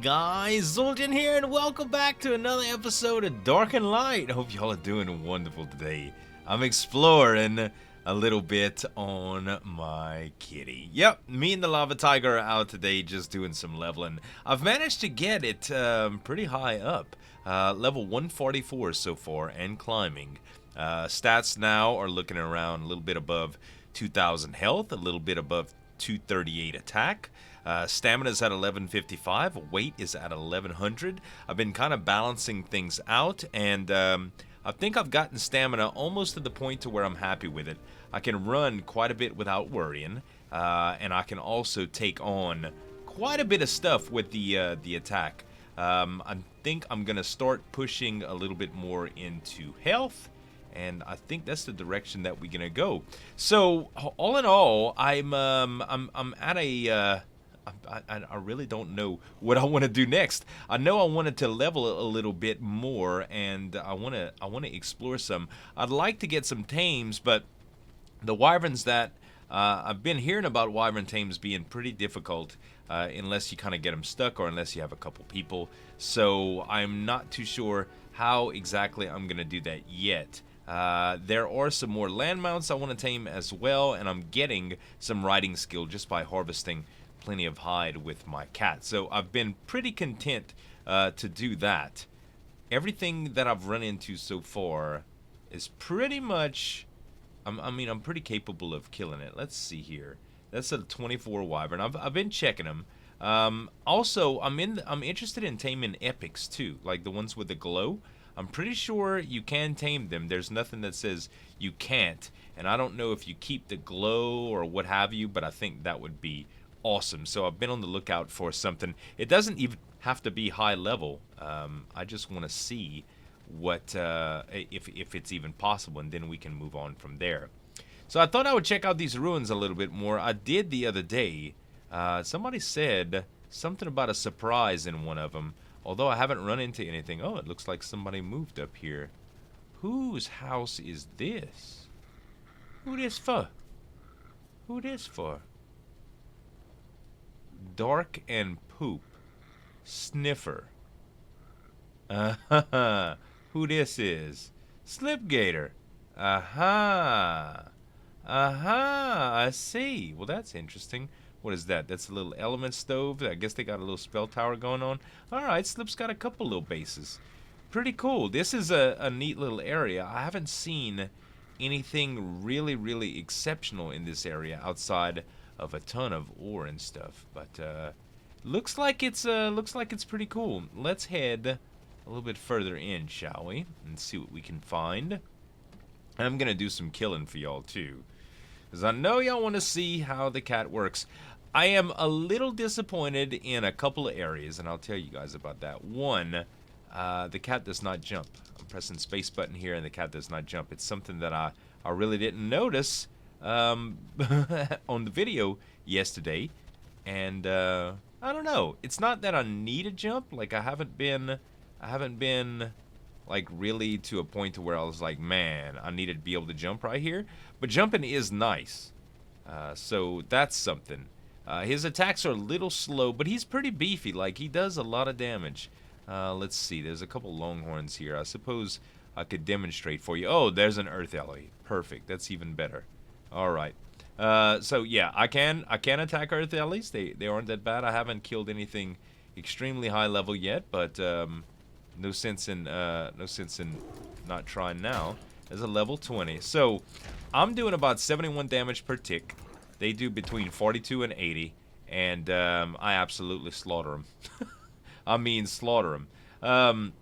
guys, Zoltan here, and welcome back to another episode of Dark and Light. Hope y'all are doing wonderful today. I'm exploring a little bit on my kitty. Yep, me and the lava tiger are out today just doing some leveling. I've managed to get it pretty high up. Level 144 so far and climbing. Stats now are looking around a little bit above 2,000 health, a little bit above 238 attack. Stamina's at 1155, weight is at 1100. I've been kind of balancing things out, and I think I've gotten stamina almost to the point to where I'm happy with it. I can run quite a bit without worrying, and I can also take on quite a bit of stuff with the attack. I think I'm gonna start pushing a little bit more into health, and I think that's the direction that we're gonna go. So all in all, I'm at a I really don't know what I want to do next. I know I wanted to level a little bit more, and I want to explore some. I'd like to get some tames, but the wyverns that I've been hearing about wyvern tames being pretty difficult unless you kind of get them stuck or unless you have a couple people. So I'm not too sure how exactly I'm gonna do that yet. There are some more land mounts I want to tame as well, and I'm getting some riding skill just by harvesting plenty of hide with my cat. So I've been pretty content to do that. Everything that I've run into so far is pretty much, I'm pretty capable of killing it. Let's see here. That's a 24 wyvern. I've been checking them. Also, I'm interested in taming epics too, like the ones with the glow. I'm pretty sure you can tame them. There's nothing that says you can't, and I don't know if you keep the glow or what have you, but I think that would be awesome. So I've been on the lookout for something. It doesn't even have to be high level. I just want to see what if it's even possible, and then we can move on from there. So I thought I would check out these ruins a little bit more. I did the other day. Somebody said something about a surprise in one of them, although I haven't run into anything. Oh, it looks like somebody moved up here. Whose house is this? Who this for? Who this for? Dark and Poop. Sniffer. Who this is? Slipgator. I see. Well, that's interesting. What is that? That's a little element stove. I guess they got a little spell tower going on. Alright, Slip's got a couple little bases. Pretty cool. This is a neat little area. I haven't seen anything really exceptional in this area outside of a ton of ore and stuff, but looks like it's pretty cool. Let's head a little bit further in, shall we, and see what we can find. And I'm gonna do some killing for y'all too, because I know y'all want to see how the cat works. I am a little disappointed in a couple of areas, and I'll tell you guys about that. One, the cat does not jump. I'm pressing space button here, and the cat does not jump. It's something that I really didn't notice on the video yesterday, and I don't know. It's not that I need a jump. Like I haven't been like really to a point to where I was like, man, I needed to be able to jump right here. But jumping is nice, so that's something. His attacks are a little slow, but he's pretty beefy. Like he does a lot of damage. Let's see. There's a couple longhorns here. I suppose I could demonstrate for you. Oh, there's an earth ellie. Perfect. That's even better. All right. So yeah, I can attack earth ellies. They aren't that bad. I haven't killed anything extremely high level yet, but no sense in not trying now. There's a level 20. So I'm doing about 71 damage per tick. They do between 42 and 80, and I absolutely slaughter them. I mean slaughter them,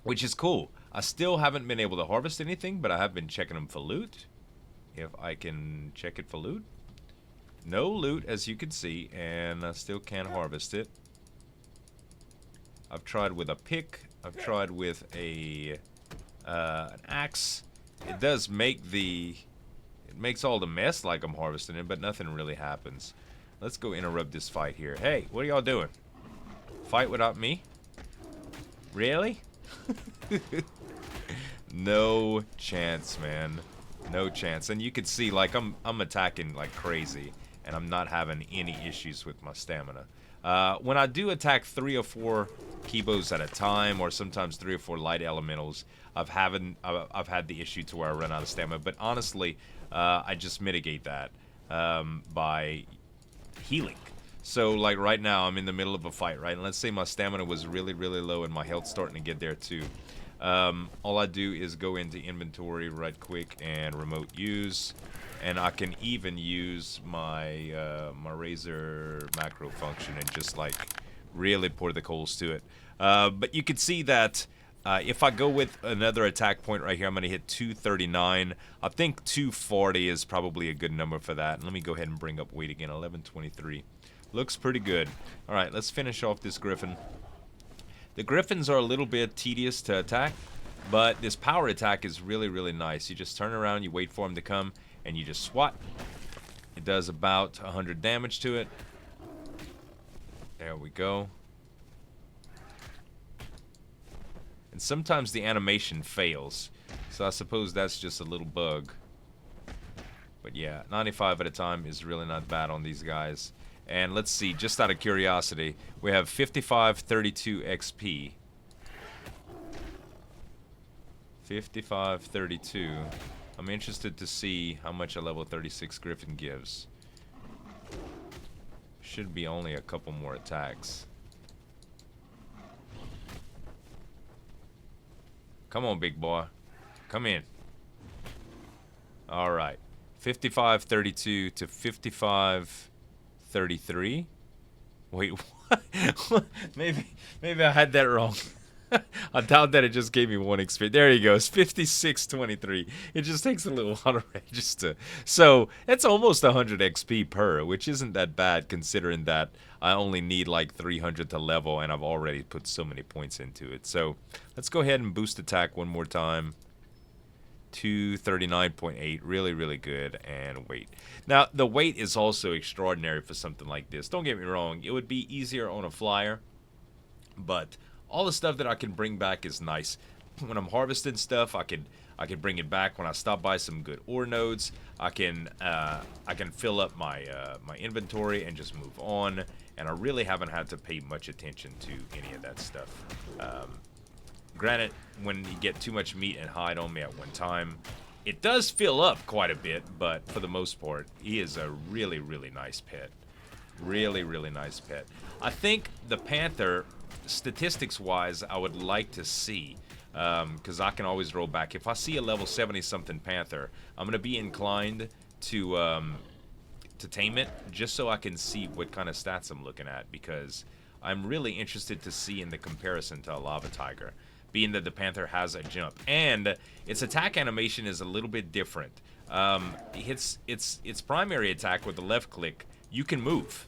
which is cool. I still haven't been able to harvest anything, but I have been checking them for loot. If I can check it for loot. No loot, as you can see, and I still can't harvest it. I've tried with a pick. I've tried with an axe. It does make it makes all the mess like I'm harvesting it, but nothing really happens. Let's go interrupt this fight here. Hey, what are y'all doing? Fight without me? Really? No chance, man. No chance. And you can see, like, I'm attacking like crazy, and I'm not having any issues with my stamina. When I do attack 3 or 4 Kibos at a time, or sometimes 3 or 4 light elementals, I've had the issue to where I run out of stamina. But honestly, I just mitigate that by healing. So like right now, I'm in the middle of a fight, right? And let's say my stamina was really, really low and my health's starting to get there too. All I do is go into inventory right quick and remote use. And I can even use my my razor macro function and just like really pour the coals to it. But you can see that if I go with another attack point right here, I'm going to hit 239. I think 240 is probably a good number for that. And let me go ahead and bring up weight again, 1123. Looks pretty good. All right, let's finish off this griffin. The griffins are a little bit tedious to attack, but this power attack is really, really nice. You just turn around, you wait for him to come, and you just swat. It does about 100 damage to it. There we go. And sometimes the animation fails, so I suppose that's just a little bug. But yeah, 95 at a time is really not bad on these guys. And let's see, just out of curiosity, we have 5532 XP. 5532. I'm interested to see how much a level 36 Griffin gives. Should be only a couple more attacks. Come on, big boy. Come in. Alright. 5532 to 5533. Wait, what? maybe I had that wrong. I doubt that it just gave me one experience. There he goes, 5623. It just takes a little while to register. So that's almost 100 XP per, which isn't that bad considering that I only need like 300 to level and I've already put so many points into it. So let's go ahead and boost attack one more time. 239.8, really, really good. And weight. Now, the weight is also extraordinary for something like this. Don't get me wrong, it would be easier on a flyer, but all the stuff that I can bring back is nice. When I'm harvesting stuff, I can bring it back. When I stop by some good ore nodes, I can fill up my my inventory and just move on. And I really haven't had to pay much attention to any of that stuff. Granted, when you get too much meat and hide on me at one time, it does fill up quite a bit. But for the most part, he is a really, really nice pet. Really, really nice pet. I think the panther, statistics-wise, I would like to see, because I can always roll back. If I see a level 70-something panther, I'm going to be inclined to tame it, just so I can see what kind of stats I'm looking at, because I'm really interested to see in the comparison to a lava tiger, being that the panther has a jump. And its attack animation is a little bit different. Its primary attack with the left click, you can move.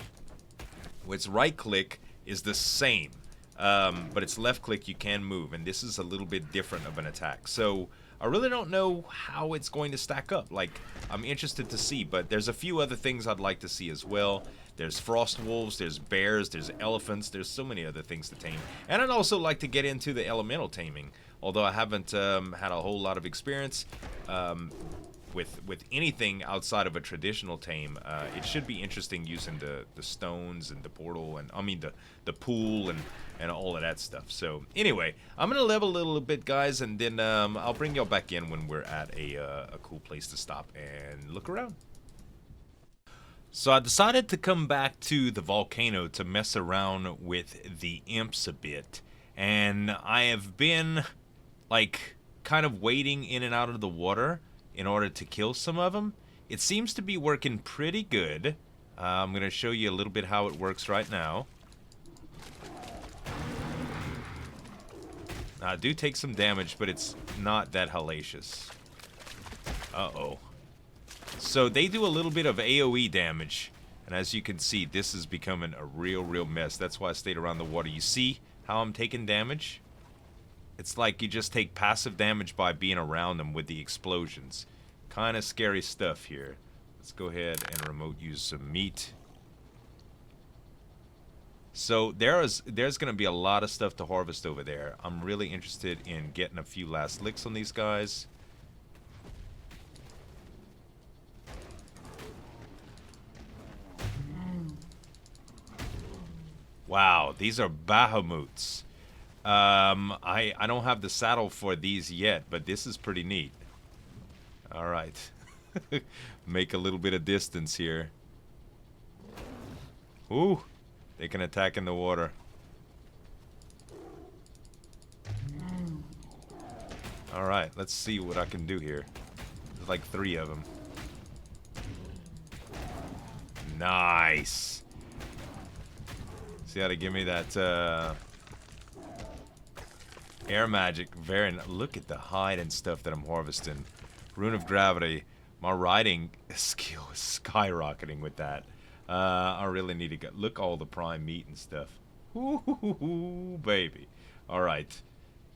With its right click is the same. But it's left click, you can move, and this is a little bit different of an attack. So I really don't know how it's going to stack up. Like, I'm interested to see, but there's a few other things I'd like to see as well. There's frost wolves, there's bears, there's elephants, there's so many other things to tame. And I'd also like to get into the elemental taming, although I haven't had a whole lot of experience with anything outside of a traditional tame. It should be interesting using the stones and the portal, and I mean the pool and all of that stuff. So anyway, I'm gonna level a little bit, guys, and then I'll bring y'all back in when we're at a cool place to stop and look around. So I decided to come back to the volcano to mess around with the imps a bit, and I have been like kind of wading in and out of the water in order to kill some of them. It seems to be working pretty good. I'm going to show you a little bit how it works right now. I do take some damage, but it's not that hellacious. Uh-oh. So they do a little bit of AoE damage. And as you can see, this is becoming a real mess. That's why I stayed around the water. You see how I'm taking damage? It's like you just take passive damage by being around them with the explosions. Kind of scary stuff here. Let's go ahead and remote use some meat. So there's going to be a lot of stuff to harvest over there. I'm really interested in getting a few last licks on these guys. Wow, these are Bahamutes. I don't have the saddle for these yet, but this is pretty neat. All right. Make a little bit of distance here. Ooh, they can attack in the water. All right, let's see what I can do here. There's like 3 of them. Nice. See how to give me that air magic. Very. Look at the hide and stuff that I'm harvesting. Rune of Gravity. My riding skill is skyrocketing with that. I really need to go. Look all the prime meat and stuff. Ooh, baby. All right.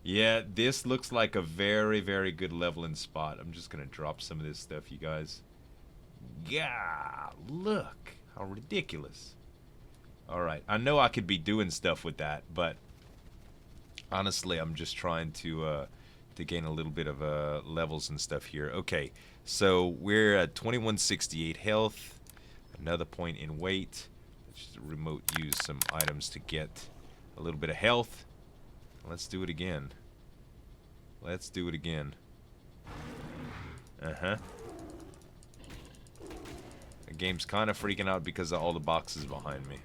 Yeah, this looks like a very, very good leveling spot. I'm just gonna drop some of this stuff, you guys. Yeah, look how ridiculous. All right, I know I could be doing stuff with that, but honestly, I'm just trying to gain a little bit of levels and stuff here. Okay, so we're at 2168 health, another point in weight. Let's just remote use some items to get a little bit of health. Let's do it again. Let's do it again. Uh-huh. The game's kind of freaking out because of all the boxes behind me.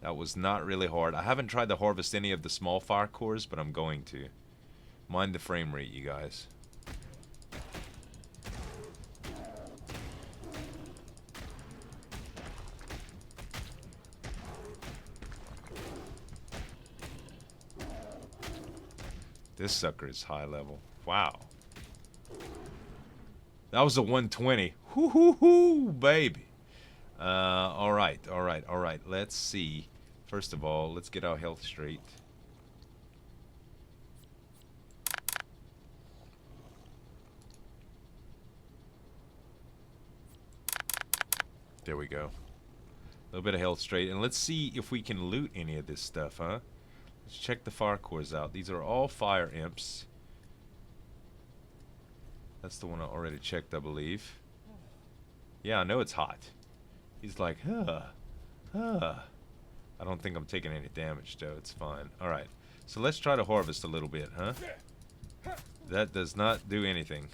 That was not really hard. I haven't tried to harvest any of the small fire cores, but I'm going to. Mind the frame rate, you guys. This sucker is high level. Wow. That was a 120. Hoo hoo hoo, baby. Alright. Let's see. First of all, let's get our health straight. There we go. A little bit of health straight. And let's see if we can loot any of this stuff, huh? Let's check the fire cores out. These are all fire imps. That's the one I already checked, I believe. Yeah, I know it's hot. He's like, I don't think I'm taking any damage, though. It's fine. Alright. So let's try to harvest a little bit, huh? That does not do anything.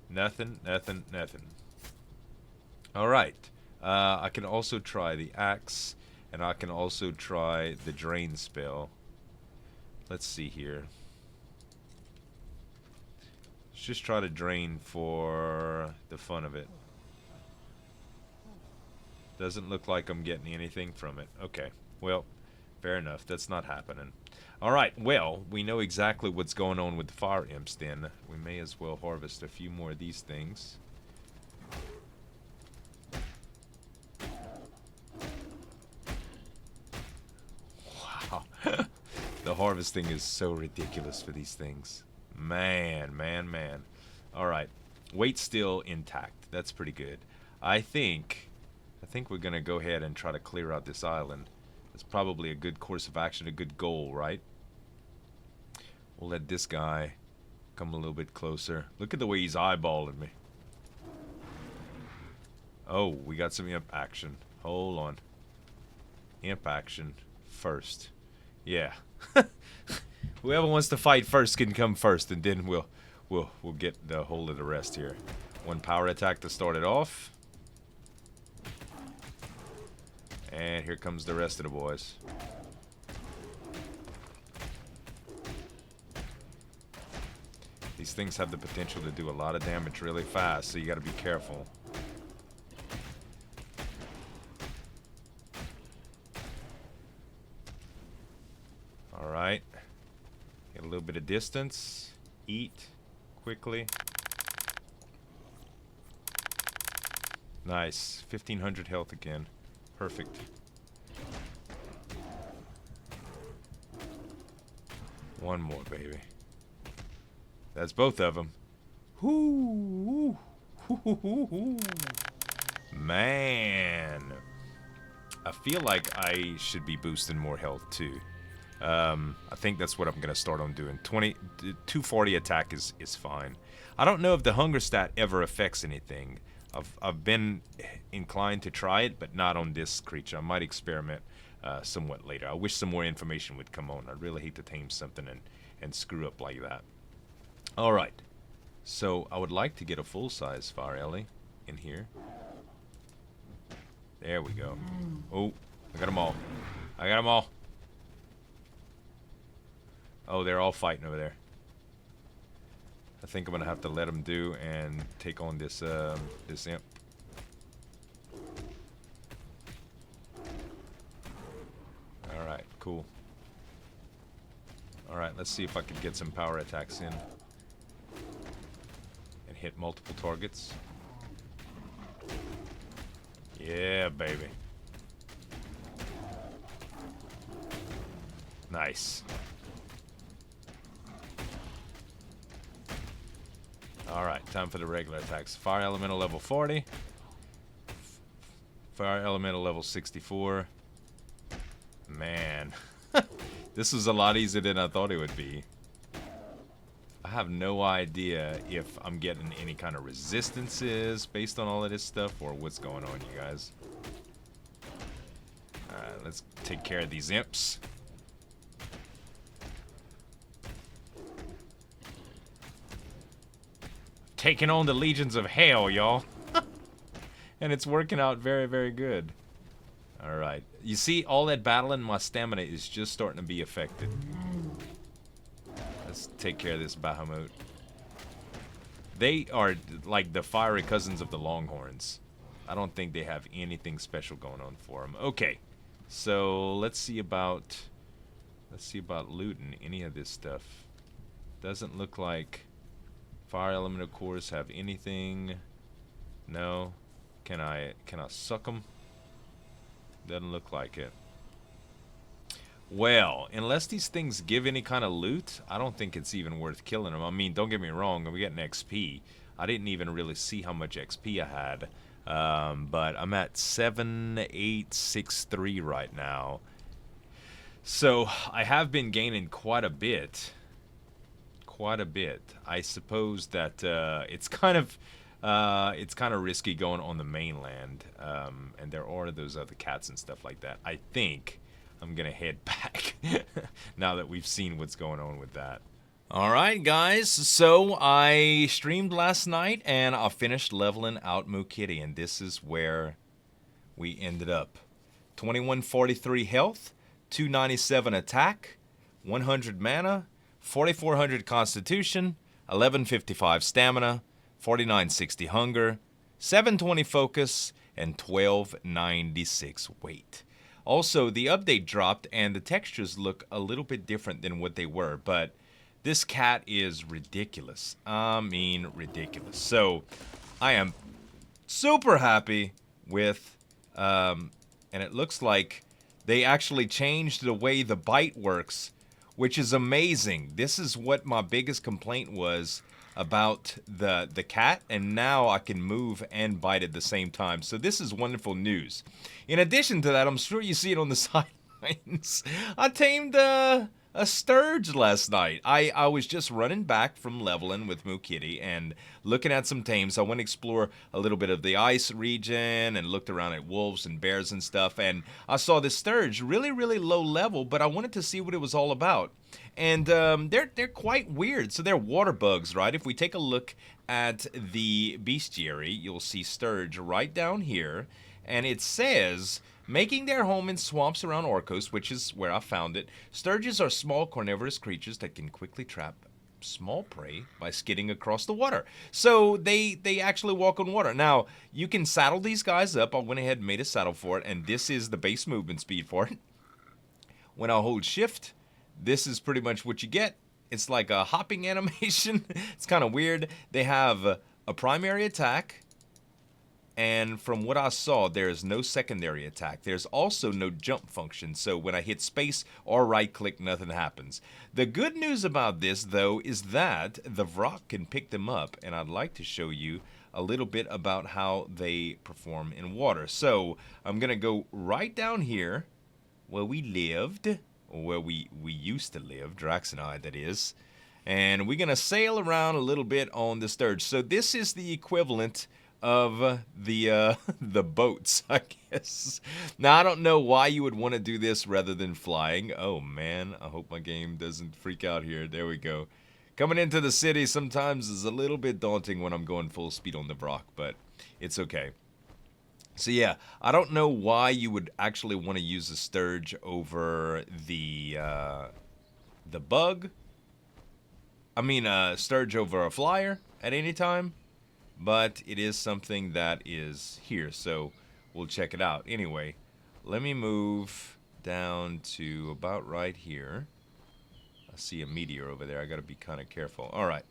Nothing. Alright. I can also try the axe. And I can also try the drain spell. Let's see here. Let's just try to drain for the fun of it. Doesn't look like I'm getting anything from it. Okay, well, fair enough. That's not happening. Alright, well, we know exactly what's going on with the fire imps then. We may as well harvest a few more of these things. Wow. The harvesting is so ridiculous for these things. Man. Alright, weight's still intact. That's pretty good. I think we're gonna go ahead and try to clear out this island. It's probably a good course of action, a good goal, right? We'll let this guy come a little bit closer. Look at the way he's eyeballing me. Oh, we got some imp action. Hold on. Imp action first. Yeah. Whoever wants to fight first can come first, and then we'll get the whole of the rest here. One power attack to start it off. And here comes the rest of the boys. These things have the potential to do a lot of damage really fast, so you gotta be careful. Alright. Get a little bit of distance. Eat quickly. Nice. 1500 health again. Perfect. One more, baby. That's both of them. Whoo! Man. I feel like I should be boosting more health too. I think that's what I'm gonna start on doing. 240 attack is fine. I don't know if the hunger stat ever affects anything, I've been inclined to try it, but not on this creature. I might experiment somewhat later. I wish some more information would come on. I'd really hate to tame something and screw up like that. All right. So I would like to get a full-size fire Ellie in here. There we go. Oh, I got them all. I got them all. Oh, they're all fighting over there. I think I'm gonna have to let them do and take on this this imp. All right, cool. All right, let's see if I can get some power attacks in and hit multiple targets. Yeah, baby. Nice. Alright, time for the regular attacks. Fire Elemental level 40. Fire Elemental level 64. Man. This was a lot easier than I thought it would be. I have no idea if I'm getting any kind of resistances based on all of this stuff or what's going on, you guys. Alright, let's take care of these imps. Taking on the legions of hell, y'all. And it's working out very, very good. Alright. You see, all that battling, my stamina is just starting to be affected. Let's take care of this Bahamut. They are like the fiery cousins of the Longhorns. I don't think they have anything special going on for them. Okay. So, let's see about looting any of this stuff. Doesn't look like fire elemental cores have anything. No. Can I suck them? Doesn't look like it. Well, unless these things give any kind of loot, I don't think it's even worth killing them. I mean, don't get me wrong, I'm getting XP. I didn't even really see how much XP I had. But I'm at 7863 right now. So, I have been gaining quite a bit. I suppose that it's kind of risky going on the mainland, and there are those other cats and stuff like that. I think I'm gonna head back now that we've seen what's going on with that. Alright guys, so I streamed last night and I finished leveling out Mookitty, and this is where we ended up. 2143 health, 297 attack, 100 mana, 4400 constitution, 1155 stamina, 4960 hunger, 720 focus, and 1296 weight. Also, the update dropped and the textures look a little bit different than what they were, but this cat is ridiculous. I mean, ridiculous. So, I am super happy with, and it looks like they actually changed the way the bite works, which is amazing. This is what my biggest complaint was about the cat, and now I can move and bite at the same time. So this is wonderful news. In addition to that, I'm sure you see it on the sidelines. I tamed a Stirge last night. I was just running back from leveling with Mookitty and looking at some tames. I went to explore a little bit of the ice region and looked around at wolves and bears and stuff, and I saw this Stirge, really, really low level, but I wanted to see what it was all about. And they're quite weird. So they're water bugs, right? If we take a look at the bestiary, you'll see Stirge right down here, and it says, making their home in swamps around Archos, which is where I found it. Sturges are small carnivorous creatures that can quickly trap small prey by skidding across the water. So they actually walk on water. Now, you can saddle these guys up. I went ahead and made a saddle for it, and this is the base movement speed for it. When I hold shift, this is pretty much what you get. It's like a hopping animation. It's kind of weird. They have a primary attack, and from what I saw, there is no secondary attack. There's also no jump function, so when I hit space or right-click, nothing happens. The good news about this, though, is that the Vrock can pick them up, and I'd like to show you a little bit about how they perform in water. So, I'm going to go right down here where we lived, or where we used to live, Drax and I, that is. And we're going to sail around a little bit on the Sturge. So this is the equivalent of the the boats, I guess. Now, I don't know why you would want to do this rather than flying. Oh, man. I hope my game doesn't freak out here. There we go. Coming into the city sometimes is a little bit daunting when I'm going full speed on the rock, but it's okay. So yeah, I don't know why you would actually want to use a sturge over the bug. I mean, sturge over a flyer at any time, but it is something that is here, so we'll check it out. Anyway, let me move down to about right here. I see a meteor over there. I gotta be kind of careful. All right.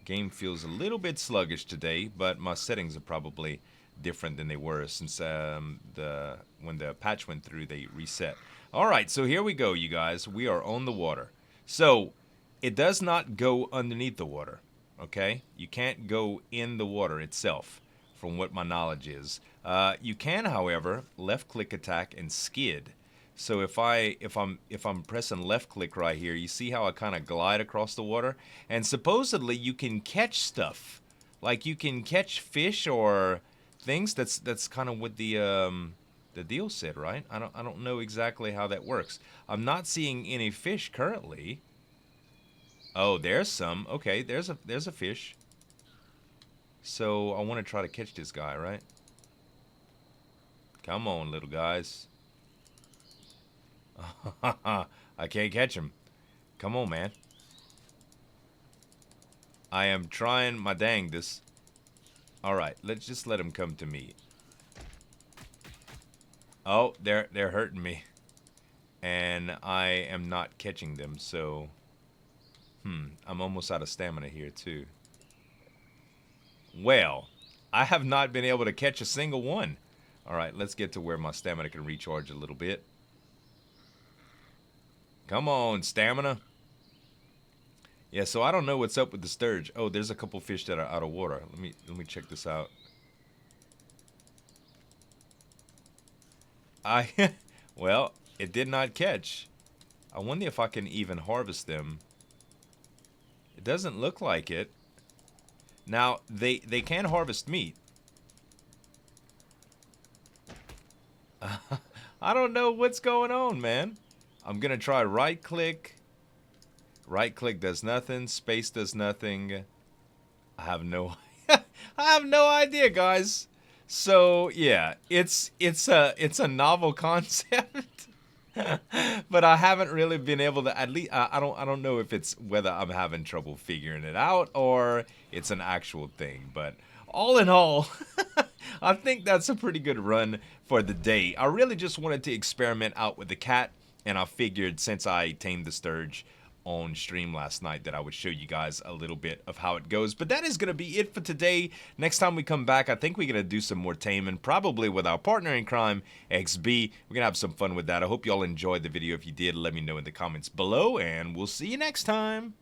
Game feels a little bit sluggish today, but my settings are probably different than they were since when the patch went through, they reset. All right, so here we go, you guys. We are on the water. So it does not go underneath the water, okay? You can't go in the water itself, from what my knowledge is. You can, however, left-click attack and skid. So if I'm pressing left click right here, you see how I kind of glide across the water, and supposedly you can catch stuff, like you can catch fish or things. That's kind of what the deal said, right? I don't know exactly how that works. I'm not seeing any fish currently. Oh, there's some. Okay, there's a fish. So I want to try to catch this guy, right? Come on, little guys. I can't catch him. Come on, man. I am trying my dangdest. Alright, let's just let him come to me. Oh, they're hurting me. And I am not catching them, so... I'm almost out of stamina here, too. Well, I have not been able to catch a single one. Alright, let's get to where my stamina can recharge a little bit. Come on, stamina. Yeah, so I don't know what's up with the sturge. Oh, there's a couple fish that are out of water. Let me check this out. Well, it did not catch. I wonder if I can even harvest them. It doesn't look like it. Now, they can harvest meat. I don't know what's going on, man. I'm gonna try right click. Right click does nothing. Space does nothing. I have no I have no idea, guys. So yeah, it's a novel concept. But I haven't really been able to, at least I don't know if it's whether I'm having trouble figuring it out or it's an actual thing, but all in all, I think that's a pretty good run for the day. I really just wanted to experiment out with the cat. And I figured since I tamed the sturge on stream last night that I would show you guys a little bit of how it goes. But that is going to be it for today. Next time we come back, I think we're going to do some more taming, probably with our partner in crime, XB. We're going to have some fun with that. I hope you all enjoyed the video. If you did, let me know in the comments below, and we'll see you next time.